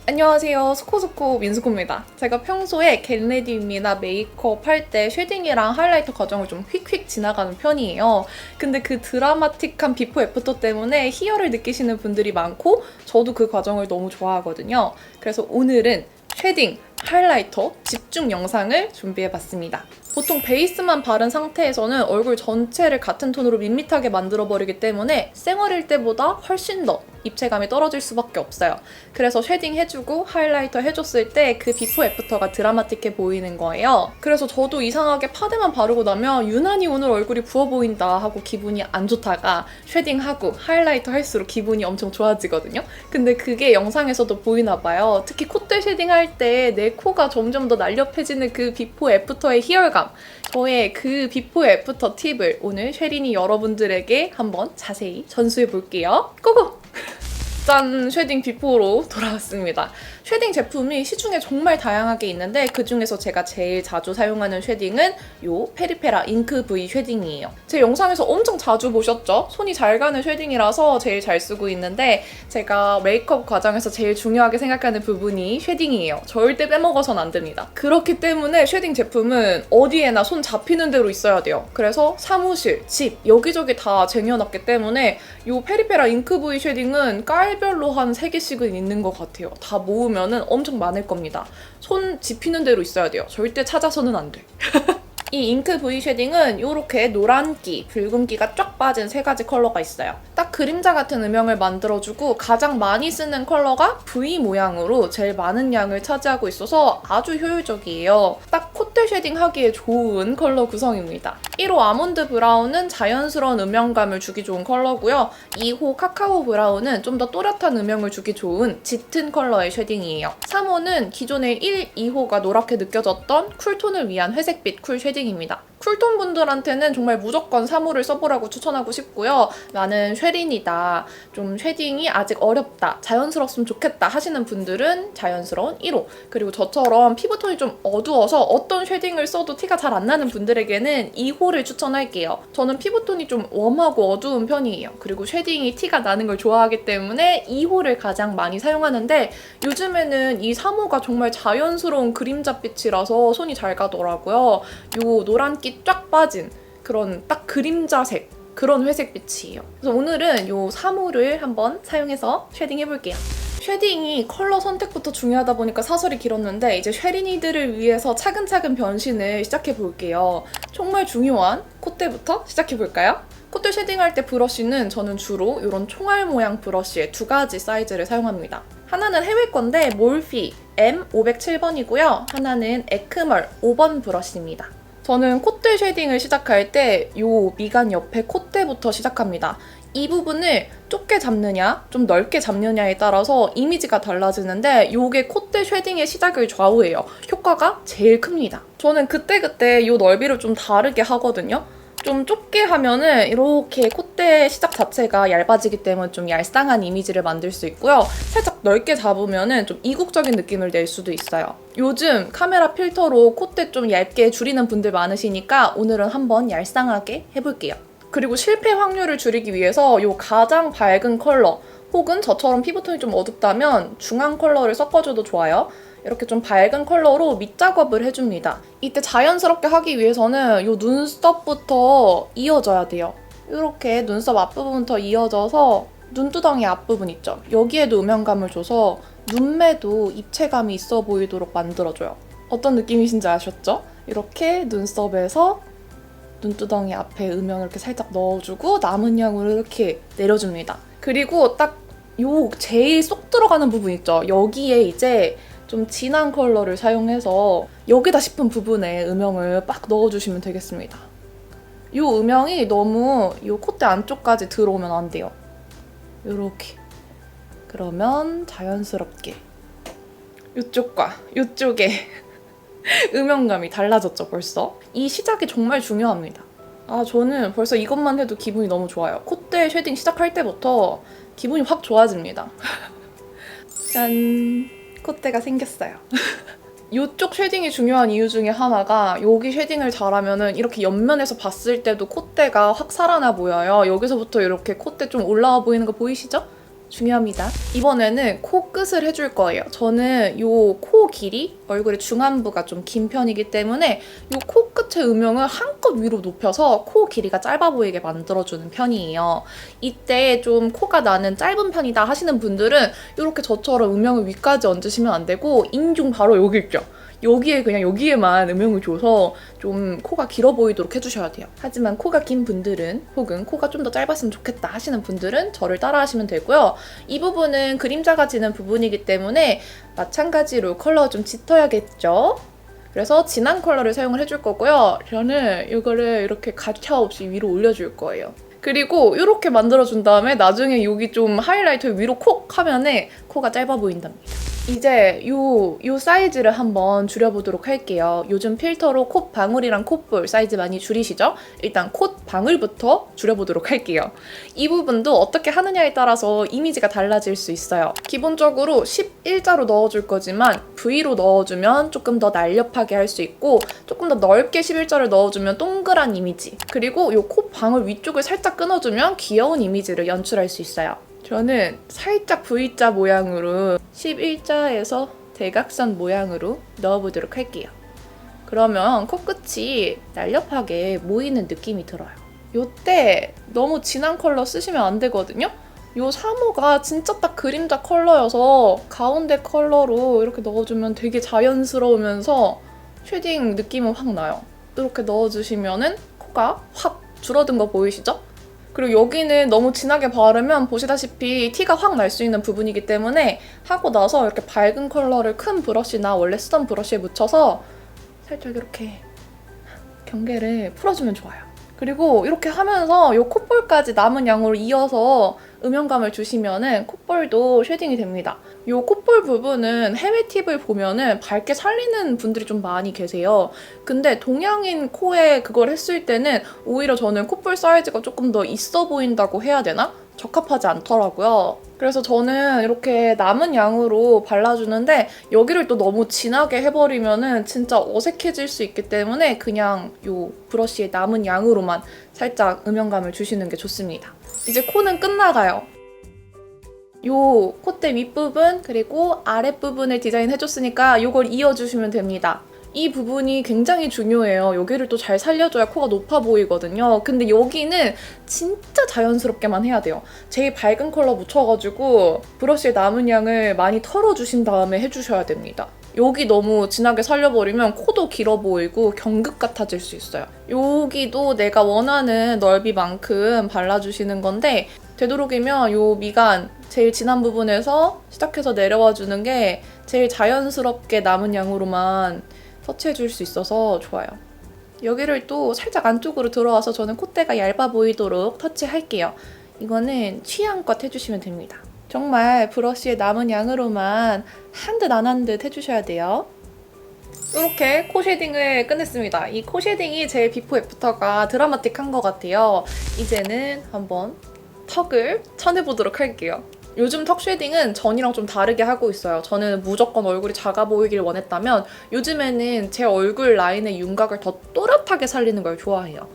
안녕하세요. 스코스코 민스코입니다. 제가 평소에 겟레디입니다 메이크업 할 때 쉐딩이랑 하이라이터 과정을 좀 휙휙 지나가는 편이에요. 근데 그 드라마틱한 비포 애프터 때문에 희열을 느끼시는 분들이 많고 저도 그 과정을 너무 좋아하거든요. 그래서 오늘은 쉐딩, 하이라이터 집중 영상을 준비해봤습니다. 보통 베이스만 바른 상태에서는 얼굴 전체를 같은 톤으로 밋밋하게 만들어버리기 때문에 쌩얼일 때보다 훨씬 더 입체감이 떨어질 수밖에 없어요. 그래서 쉐딩 해주고 하이라이터 해줬을 때 그 비포 애프터가 드라마틱해 보이는 거예요. 그래서 저도 이상하게 파데만 바르고 나면 유난히 오늘 얼굴이 부어 보인다 하고 기분이 안 좋다가 쉐딩하고 하이라이터 할수록 기분이 엄청 좋아지거든요. 근데 그게 영상에서도 보이나 봐요. 특히 콧대 쉐딩할 때 내 코가 점점 더 날렵해지는 그 비포 애프터의 희열감. 저의 그 비포 애프터 팁을 오늘 쉐린이 여러분들에게 한번 자세히 전수해 볼게요. 고고! 짠! 쉐딩 비포로 돌아왔습니다. 쉐딩 제품이 시중에 정말 다양하게 있는데 그중에서 제가 제일 자주 사용하는 쉐딩은 요 페리페라 잉크 V 쉐딩이에요. 제 영상에서 엄청 자주 보셨죠? 손이 잘 가는 쉐딩이라서 제일 잘 쓰고 있는데 제가 메이크업 과정에서 제일 중요하게 생각하는 부분이 쉐딩이에요. 절대 빼먹어선 안 됩니다. 그렇기 때문에 쉐딩 제품은 어디에나 손 잡히는 대로 있어야 돼요. 그래서 사무실, 집, 여기저기 다 쟁여놨기 때문에 요 페리페라 잉크 V 쉐딩은 깔별로 한 3개씩은 있는 것 같아요. 다 모으면 엄청 많을 겁니다. 손 집히는 대로 있어야 돼요. 절대 찾아서는 안 돼. 이 잉크 V 쉐딩은 이렇게 노란기, 붉은기가 쫙 빠진 3가지 컬러가 있어요. 딱 그림자 같은 음영을 만들어주고 가장 많이 쓰는 컬러가 V 모양으로 제일 많은 양을 차지하고 있어서 아주 효율적이에요. 딱 콧대 쉐딩 하기에 좋은 컬러 구성입니다. 1호 아몬드 브라운은 자연스러운 음영감을 주기 좋은 컬러고요. 2호 카카오 브라운은 좀 더 또렷한 음영을 주기 좋은 짙은 컬러의 쉐딩이에요. 3호는 기존의 1, 2호가 노랗게 느껴졌던 쿨톤을 위한 회색빛 쿨 쉐딩입니다. 쿨톤 분들한테는 정말 무조건 3호를 써보라고 추천하고 싶고요. 나는 쉐린이다, 좀 쉐딩이 아직 어렵다, 자연스럽으면 좋겠다 하시는 분들은 자연스러운 1호, 그리고 저처럼 피부톤이 좀 어두워서 어떤 쉐딩을 써도 티가 잘 안 나는 분들에게는 2호를 추천할게요. 저는 피부톤이 좀 웜하고 어두운 편이에요. 그리고 쉐딩이 티가 나는 걸 좋아하기 때문에 2호를 가장 많이 사용하는데 요즘에는 이 3호가 정말 자연스러운 그림자빛이라서 손이 잘 가더라고요. 요 노란기 쫙 빠진 그런 딱 그림자색, 그런 회색빛이에요. 그래서 오늘은 요 3호를 한번 사용해서 쉐딩 해볼게요. 쉐딩이 컬러 선택부터 중요하다 보니까 사설이 길었는데 이제 쉐린이들을 위해서 차근차근 변신을 시작해볼게요. 정말 중요한 콧대부터 시작해볼까요? 콧대 쉐딩할 때 브러쉬는 저는 주로 이런 총알 모양 브러쉬의 2가지 사이즈를 사용합니다. 하나는 해외 건데 몰피 M507번이고요. 하나는 에크멀 5번 브러쉬입니다. 저는 콧대 쉐딩을 시작할 때 요 미간 옆에 콧대부터 시작합니다. 이 부분을 좁게 잡느냐, 좀 넓게 잡느냐에 따라서 이미지가 달라지는데 요게 콧대 쉐딩의 시작을 좌우해요. 효과가 제일 큽니다. 저는 그때그때 요 넓이를 좀 다르게 하거든요. 좀 좁게 하면은 이렇게 콧대 시작 자체가 얇아지기 때문에 좀 얄쌍한 이미지를 만들 수 있고요. 살짝 넓게 잡으면은 좀 이국적인 느낌을 낼 수도 있어요. 요즘 카메라 필터로 콧대 좀 얇게 줄이는 분들 많으시니까 오늘은 한번 얄쌍하게 해볼게요. 그리고 실패 확률을 줄이기 위해서 요 가장 밝은 컬러 혹은 저처럼 피부톤이 좀 어둡다면 중앙 컬러를 섞어줘도 좋아요. 이렇게 좀 밝은 컬러로 밑작업을 해줍니다. 이때 자연스럽게 하기 위해서는 이 눈썹부터 이어져야 돼요. 이렇게 눈썹 앞부분부터 이어져서 눈두덩이 앞부분 있죠? 여기에도 음영감을 줘서 눈매도 입체감이 있어 보이도록 만들어줘요. 어떤 느낌이신지 아셨죠? 이렇게 눈썹에서 눈두덩이 앞에 음영을 이렇게 살짝 넣어주고 남은 양으로 이렇게 내려줍니다. 그리고 딱 요 제일 쏙 들어가는 부분 있죠? 여기에 이제 좀 진한 컬러를 사용해서 여기다 싶은 부분에 음영을 빡 넣어주시면 되겠습니다. 이 음영이 너무 이 콧대 안쪽까지 들어오면 안 돼요. 이렇게. 그러면 자연스럽게 이쪽과 이쪽에 음영감이 달라졌죠, 벌써? 이 시작이 정말 중요합니다. 저는 벌써 이것만 해도 기분이 너무 좋아요. 콧대 쉐딩 시작할 때부터 기분이 확 좋아집니다. 짠! 콧대가 생겼어요. 이쪽 쉐딩이 중요한 이유 중에 하나가 여기 쉐딩을 잘하면은 이렇게 옆면에서 봤을 때도 콧대가 확 살아나 보여요. 여기서부터 이렇게 콧대 좀 올라와 보이는 거 보이시죠? 중요합니다. 이번에는 코끝을 해줄 거예요. 저는 요 코 길이, 얼굴의 중안부가 좀 긴 편이기 때문에 요 코끝의 음영을 한껏 위로 높여서 코 길이가 짧아 보이게 만들어주는 편이에요. 이때 좀 코가 나는 짧은 편이다 하시는 분들은 이렇게 저처럼 음영을 위까지 얹으시면 안 되고 인중 바로 여기 있죠? 여기에 그냥 여기에만 음영을 줘서 좀 코가 길어 보이도록 해주셔야 돼요. 하지만 코가 긴 분들은 혹은 코가 좀 더 짧았으면 좋겠다 하시는 분들은 저를 따라 하시면 되고요. 이 부분은 그림자가 지는 부분이기 때문에 마찬가지로 컬러 좀 짙어야겠죠? 그래서 진한 컬러를 사용을 해줄 거고요. 저는 이거를 이렇게 가차없이 위로 올려줄 거예요. 그리고 이렇게 만들어준 다음에 나중에 여기 좀 하이라이터 위로 콕 하면은 코가 짧아 보인답니다. 이제 요 사이즈를 한번 줄여보도록 할게요. 요즘 필터로 콧방울이랑 콧볼 사이즈 많이 줄이시죠? 일단 콧방울부터 줄여보도록 할게요. 이 부분도 어떻게 하느냐에 따라서 이미지가 달라질 수 있어요. 기본적으로 11자로 넣어줄 거지만 V로 넣어주면 조금 더 날렵하게 할 수 있고 조금 더 넓게 11자를 넣어주면 동그란 이미지, 그리고 요 콧방울 위쪽을 살짝 끊어주면 귀여운 이미지를 연출할 수 있어요. 저는 살짝 V자 모양으로 11자에서 대각선 모양으로 넣어보도록 할게요. 그러면 코끝이 날렵하게 모이는 느낌이 들어요. 요때 너무 진한 컬러 쓰시면 안 되거든요? 요 3호가 진짜 딱 그림자 컬러여서 가운데 컬러로 이렇게 넣어주면 되게 자연스러우면서 쉐딩 느낌은 확 나요. 이렇게 넣어주시면은 코가 확 줄어든 거 보이시죠? 그리고 여기는 너무 진하게 바르면 보시다시피 티가 확 날 수 있는 부분이기 때문에 하고 나서 이렇게 밝은 컬러를 큰 브러쉬나 원래 쓰던 브러쉬에 묻혀서 살짝 이렇게 경계를 풀어주면 좋아요. 그리고 이렇게 하면서 이 콧볼까지 남은 양으로 이어서 음영감을 주시면은 콧볼도 쉐딩이 됩니다. 이 콧볼 부분은 해외 팁을 보면은 밝게 살리는 분들이 좀 많이 계세요. 근데 동양인 코에 그걸 했을 때는 오히려 저는 콧볼 사이즈가 조금 더 있어 보인다고 해야 되나? 적합하지 않더라고요. 그래서 저는 이렇게 남은 양으로 발라주는데 여기를 또 너무 진하게 해버리면은 진짜 어색해질 수 있기 때문에 그냥 이 브러쉬의 남은 양으로만 살짝 음영감을 주시는 게 좋습니다. 이제 코는 끝나가요. 요 콧대 윗부분 그리고 아랫부분을 디자인해줬으니까 이걸 이어주시면 됩니다. 이 부분이 굉장히 중요해요. 여기를 또 잘 살려줘야 코가 높아 보이거든요. 근데 여기는 진짜 자연스럽게만 해야 돼요. 제일 밝은 컬러 묻혀가지고 브러쉬의 남은 양을 많이 털어주신 다음에 해주셔야 됩니다. 여기 너무 진하게 살려버리면 코도 길어 보이고 경극 같아질 수 있어요. 여기도 내가 원하는 넓이만큼 발라주시는 건데 되도록이면 요 미간 제일 진한 부분에서 시작해서 내려와 주는 게 제일 자연스럽게 남은 양으로만 터치해줄 수 있어서 좋아요. 여기를 또 살짝 안쪽으로 들어와서 저는 콧대가 얇아 보이도록 터치할게요. 이거는 취향껏 해주시면 됩니다. 정말 브러쉬의 남은 양으로만 한 듯 안 한 듯 해주셔야 돼요. 이렇게 코 쉐딩을 끝냈습니다. 이 코 쉐딩이 제일 비포 애프터가 드라마틱한 것 같아요. 이제는 한번 턱을 쳐내보도록 할게요. 요즘 턱 쉐딩은 전이랑 좀 다르게 하고 있어요. 저는 무조건 얼굴이 작아 보이길 원했다면 요즘에는 제 얼굴 라인의 윤곽을 더 또렷하게 살리는 걸 좋아해요.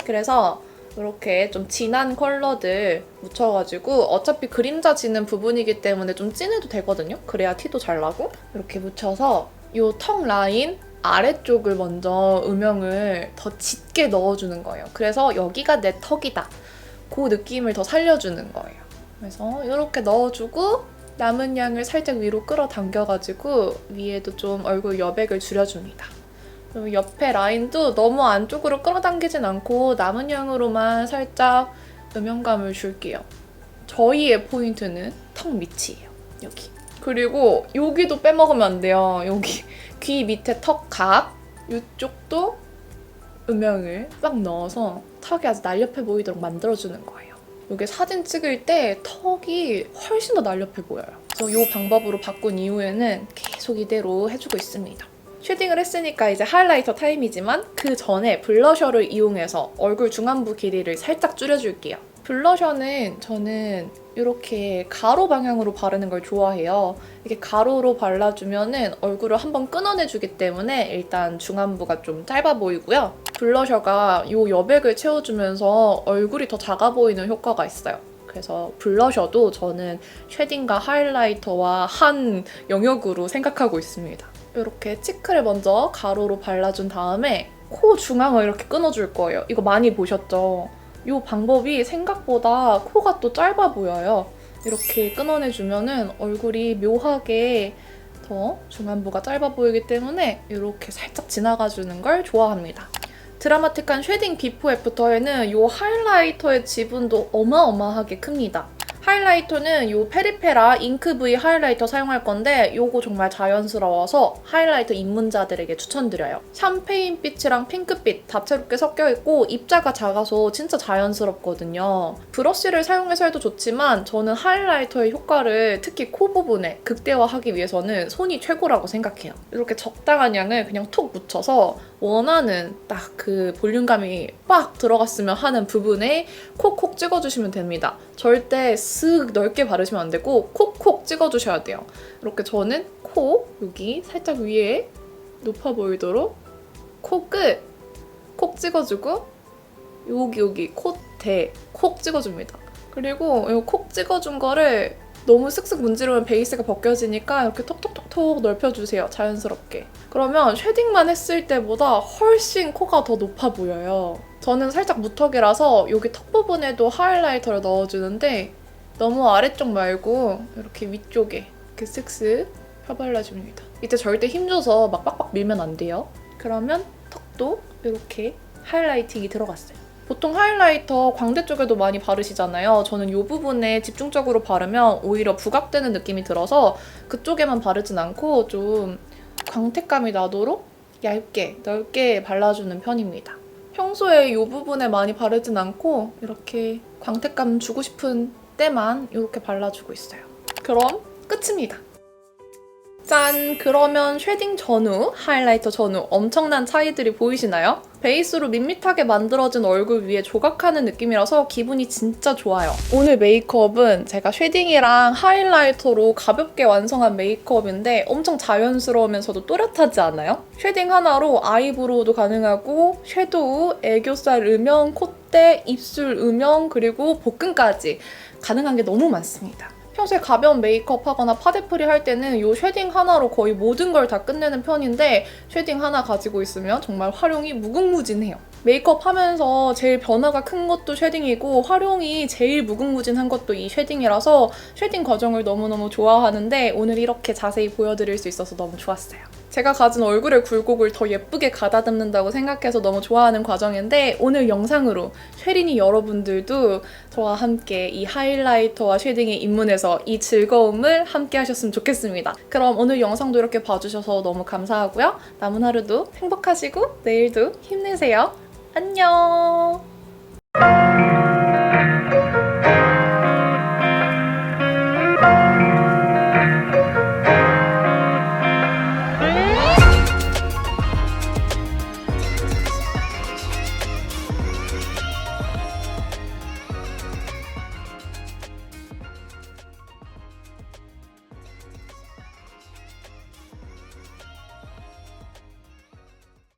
그래서 이렇게 좀 진한 컬러들 묻혀가지고 어차피 그림자 지는 부분이기 때문에 좀 진해도 되거든요. 그래야 티도 잘 나고. 이렇게 묻혀서 이 턱 라인 아래쪽을 먼저 음영을 더 짙게 넣어주는 거예요. 그래서 여기가 내 턱이다. 그 느낌을 더 살려주는 거예요. 그래서 이렇게 넣어주고 남은 양을 살짝 위로 끌어당겨가지고 위에도 좀 얼굴 여백을 줄여줍니다. 그리고 옆에 라인도 너무 안쪽으로 끌어당기진 않고 남은 양으로만 살짝 음영감을 줄게요. 저희의 포인트는 턱 밑이에요. 여기. 그리고 여기도 빼먹으면 안 돼요. 여기 귀 밑에 턱 각 이쪽도 음영을 빡 넣어서 턱이 아주 날렵해 보이도록 만들어주는 거예요. 이게 사진 찍을 때 턱이 훨씬 더 날렵해 보여요. 그래서 이 방법으로 바꾼 이후에는 계속 이대로 해주고 있습니다. 쉐딩을 했으니까 이제 하이라이터 타임이지만 그 전에 블러셔를 이용해서 얼굴 중안부 길이를 살짝 줄여줄게요. 블러셔는 저는 이렇게 가로 방향으로 바르는 걸 좋아해요. 이렇게 가로로 발라주면은 얼굴을 한번 끊어내주기 때문에 일단 중안부가 좀 짧아 보이고요. 블러셔가 이 여백을 채워주면서 얼굴이 더 작아 보이는 효과가 있어요. 그래서 블러셔도 저는 쉐딩과 하이라이터와 한 영역으로 생각하고 있습니다. 이렇게 치크를 먼저 가로로 발라준 다음에 코 중앙을 이렇게 끊어줄 거예요. 이거 많이 보셨죠? 이 방법이 생각보다 코가 또 짧아 보여요. 이렇게 끊어내주면은 얼굴이 묘하게 더 중안부가 짧아 보이기 때문에 이렇게 살짝 지나가주는 걸 좋아합니다. 드라마틱한 쉐딩 비포 애프터에는 이 하이라이터의 지분도 어마어마하게 큽니다. 하이라이터는 이 페리페라 잉크 V 하이라이터 사용할 건데 이거 정말 자연스러워서 하이라이터 입문자들에게 추천드려요. 샴페인빛이랑 핑크빛 다채롭게 섞여있고 입자가 작아서 진짜 자연스럽거든요. 브러쉬를 사용해서 해도 좋지만 저는 하이라이터의 효과를 특히 코 부분에 극대화하기 위해서는 손이 최고라고 생각해요. 이렇게 적당한 양을 그냥 톡 묻혀서 원하는 딱 그 볼륨감이 빡 들어갔으면 하는 부분에 콕콕 찍어주시면 됩니다. 절대 쓱 넓게 바르시면 안 되고 콕콕 찍어주셔야 돼요. 이렇게 저는 코 여기 살짝 위에 높아 보이도록 코 끝 콕 찍어주고 여기 콧대 콕 찍어줍니다. 그리고 이 콕 찍어준 거를 너무 쓱쓱 문지르면 베이스가 벗겨지니까 이렇게 톡톡톡톡 넓혀주세요. 자연스럽게. 그러면 쉐딩만 했을 때보다 훨씬 코가 더 높아 보여요. 저는 살짝 무턱이라서 여기 턱 부분에도 하이라이터를 넣어주는데 너무 아래쪽 말고 이렇게 위쪽에 이렇게 쓱쓱 펴발라줍니다. 이때 절대 힘줘서 막 빡빡 밀면 안 돼요. 그러면 턱도 이렇게 하이라이팅이 들어갔어요. 보통 하이라이터 광대 쪽에도 많이 바르시잖아요. 저는 이 부분에 집중적으로 바르면 오히려 부각되는 느낌이 들어서 그쪽에만 바르진 않고 좀 광택감이 나도록 얇게, 넓게 발라주는 편입니다. 평소에 이 부분에 많이 바르진 않고 이렇게 광택감 주고 싶은 때만 이렇게 발라주고 있어요. 그럼 끝입니다. 짠! 그러면 쉐딩 전후, 하이라이터 전후 엄청난 차이들이 보이시나요? 베이스로 밋밋하게 만들어진 얼굴 위에 조각하는 느낌이라서 기분이 진짜 좋아요. 오늘 메이크업은 제가 쉐딩이랑 하이라이터로 가볍게 완성한 메이크업인데 엄청 자연스러우면서도 또렷하지 않아요? 쉐딩 하나로 아이브로우도 가능하고 섀도우, 애교살 음영, 콧대, 입술 음영, 그리고 복근까지 가능한 게 너무 많습니다. 평소에 가벼운 메이크업 하거나 파데프리 할 때는 이 쉐딩 하나로 거의 모든 걸 다 끝내는 편인데 쉐딩 하나 가지고 있으면 정말 활용이 무궁무진해요. 메이크업 하면서 제일 변화가 큰 것도 쉐딩이고 활용이 제일 무궁무진한 것도 이 쉐딩이라서 쉐딩 과정을 너무너무 좋아하는데 오늘 이렇게 자세히 보여드릴 수 있어서 너무 좋았어요. 제가 가진 얼굴의 굴곡을 더 예쁘게 가다듬는다고 생각해서 너무 좋아하는 과정인데 오늘 영상으로 쉐린이 여러분들도 저와 함께 이 하이라이터와 쉐딩에 입문해서 이 즐거움을 함께 하셨으면 좋겠습니다. 그럼 오늘 영상도 이렇게 봐주셔서 너무 감사하고요. 남은 하루도 행복하시고 내일도 힘내세요. 안녕!